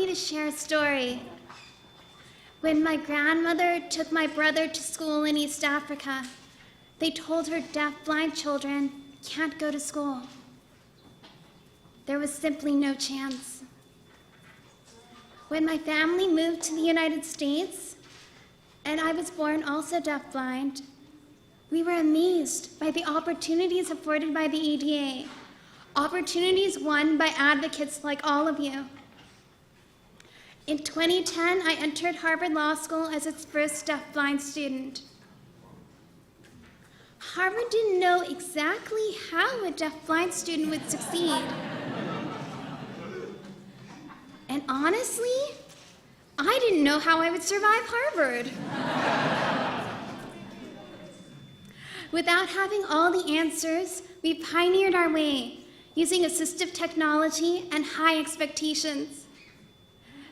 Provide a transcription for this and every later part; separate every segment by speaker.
Speaker 1: to share a story. When my grandmother took my brother to school in East Africa, they told her deafblind children can't go to school. There was simply no chance. When my family moved to the United States, and I was born also deafblind, we were amazed by the opportunities afforded by the ADA, opportunities won by advocates like all of you. In 2010, I entered Harvard Law School as its first deafblind student. Harvard didn't know exactly how a deafblind student would succeed. And honestly, I didn't know how I would survive Harvard. Without having all the answers, we pioneered our way, using assistive technology and high expectations.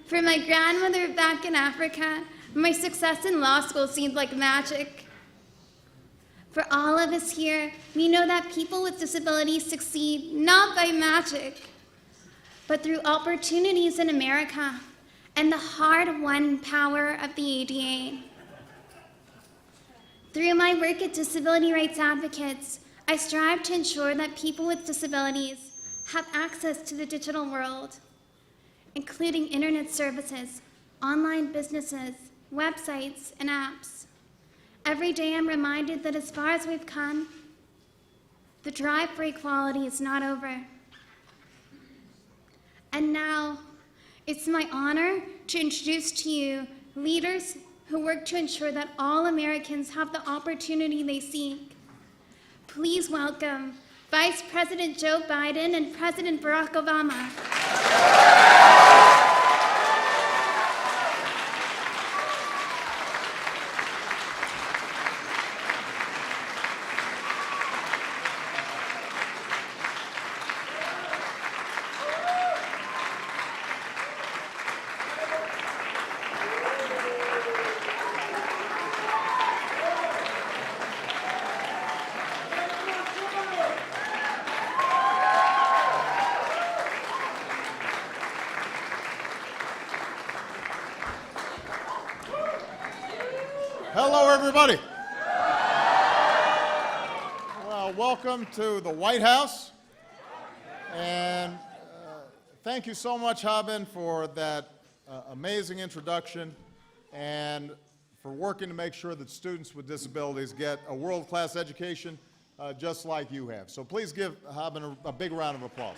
Speaker 1: For my grandmother back in Africa, my success in law school seemed like magic. For all of us here, we know that people with disabilities succeed not by magic, but through opportunities in America and the hard-won power of the ADA. Through my work at Disability Rights Advocates, I strive to ensure that people with disabilities have access to the digital world, including internet services, online businesses, websites, and apps. Every day I'm reminded that as far as we've come, the drive for equality is not over. And now, it's my honor to introduce to you leaders who work to ensure that all Americans have the opportunity they seek. Please welcome Vice President Joe Biden and President Barack Obama.
Speaker 2: Hello, everybody. Well, welcome to the White House. And thank you so much, Haben, for that amazing introduction and for working to make sure that students with disabilities get a world-class education just like you have. So please give Haben a big round of applause.